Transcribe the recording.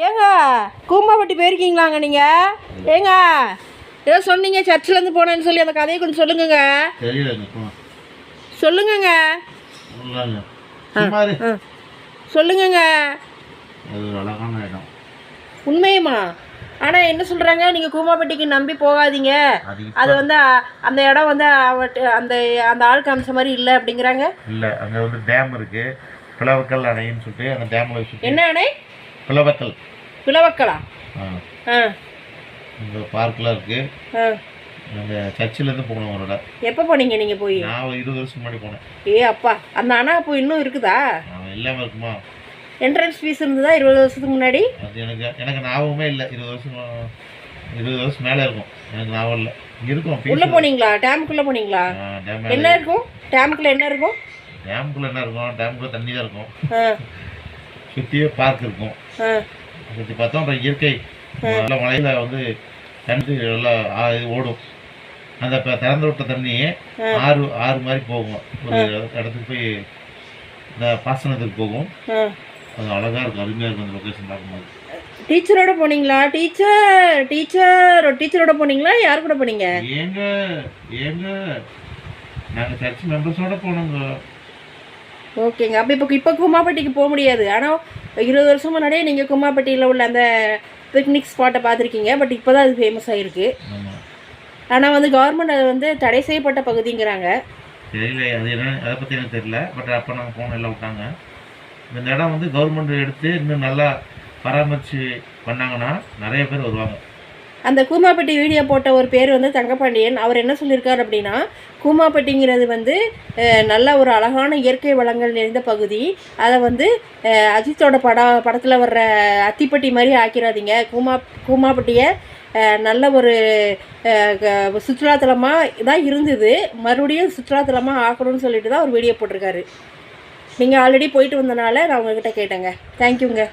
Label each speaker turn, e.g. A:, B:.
A: ஏங்க கூமாப்பட்டி போயிருக்கீங்களாங்க நீங்கள்? ஏங்க ஏதோ சொன்னீங்க சர்ச்சிலேருந்து போனேன்னு சொல்லி அந்த கதையை கொஞ்சம் சொல்லுங்கங்க. சொல்லுங்கங்க. சொல்லுங்கங்க. உண்மையுமா? ஆனால் என்ன சொல்கிறாங்க, நீங்கள் கூமாப்பட்டிக்கு நம்பி போகாதீங்க, அது வந்து அந்த இடம் வந்து அந்த அந்த ஆள் காமிச்ச மாதிரி இல்லை அப்படிங்கிறாங்க.
B: இல்லை, அங்கே வந்து டேம் இருக்குது, பிளவக்கல் அணைன்னு சொல்லிட்டு அந்த டேமில்.
A: என்ன அணை?
B: பிளவக்கல்.
A: பிளவக்கலா?
B: இந்த பார்க்கெலாம் இருக்குது. நாங்கள் சர்ச்சிலேருந்து போனோம் ஒரு இடம்.
A: எப்போ போனீங்க நீங்கள்? போய்
B: நான் 20 வருஷம் முன்னாடி போனேன்.
A: அப்பா, அந்த அணை அப்போ இன்னும் இருக்குதா?
B: இல்லாமல் இருக்குமா?
A: என்ட்ரன்ஸ் ஃபீஸ் இருந்ததா 20 வருஷத்துக்கு முன்னாடி?
B: அது எனக்கு ஞாபகமே இல்லை. 20 வருஷம் மேலே இருக்கும், எனக்கு ஞாபகம் இல்லை. இருக்கும்.
A: உள்ளே போனீங்களா? டேமுக்குள்ளே போனீங்களா? என்ன இருக்கும் டேமுக்குள்ளே? என்ன இருக்கும்
B: டேமுக்குள்ளே? என்ன இருக்கும்? டேமுக்குள்ளே தண்ணி தான் இருக்கும். சுற்றியே பார்க் இருக்கும். சுற்றி பார்த்தோம். அப்புறம் இயற்கை நல்ல மலையில் வந்து தண்ணி நல்லா ஓடும். அந்த திறந்து விட்ட தண்ணி ஆறு மாதிரி போகும். ஒரு இடத்துக்கு போய் இந்த பாசனத்துக்கு போகும். அது அழகாக இருக்கும், அருமையாக இருக்கும் அந்த லொக்கேஷன் பார்க்கும்போது.
A: டீச்சரோட போனீங்களா? டீச்சரோட போனீங்களா? யார் கூட போனீங்க?
B: ஏங்க நாங்கள் சர்ச் மெம்பர்ஸோட போனோங்க.
A: ஓகேங்க. அப்போ இப்போ கும்மாப்பட்டிக்கு போக முடியாது. ஆனால் 20 வருஷம் முன்னாடியே நீங்கள் கும்மாப்பட்டியில் உள்ள அந்த பிக்னிக் ஸ்பாட்டை பார்த்துருக்கீங்க. பட் இப்போ தான் அது ஃபேமஸ் ஆகிருக்கு. ஆனால் வந்து கவர்மெண்ட் அது வந்து தடை செய்யப்பட்ட பகுதிங்கிறாங்க.
B: தெரியல, அது என்ன, அதை பற்றி எனக்கு தெரியல. பட் அப்போ நாங்கள் போன எல்லாம் விட்டாங்க. இந்த இடம் வந்து கவர்மெண்ட் எடுத்து இன்னும் நல்லா பராமரித்து பண்ணாங்கன்னா நிறைய பேர் வருவாங்க.
A: அந்த கூமாப்பட்டி வீடியோ போட்ட ஒரு பேர் வந்து தங்கப்பாண்டியன். அவர் என்ன சொல்லியிருக்கார் அப்படின்னா, கூமாப்பட்டிங்கிறது வந்து நல்ல ஒரு அழகான இயற்கை வளங்கள் நிறைந்த பகுதி. அதை வந்து அஜித்தோட படத்தில் வர்ற அத்திப்பட்டி மாதிரி ஆக்கிடாதீங்க. கூமாப்பட்டியை நல்ல ஒரு சுற்றுலாத்தலமாக தான் இருந்தது, மறுபடியும் சுற்றுலாத்தலமாக ஆக்கணும்னு சொல்லிட்டு தான் ஒரு வீடியோ போட்டிருக்காரு. நீங்கள் ஆல்ரெடி போயிட்டு வந்தனால நான் உங்ககிட்ட கேட்டேங்க. தேங்க்யூங்க.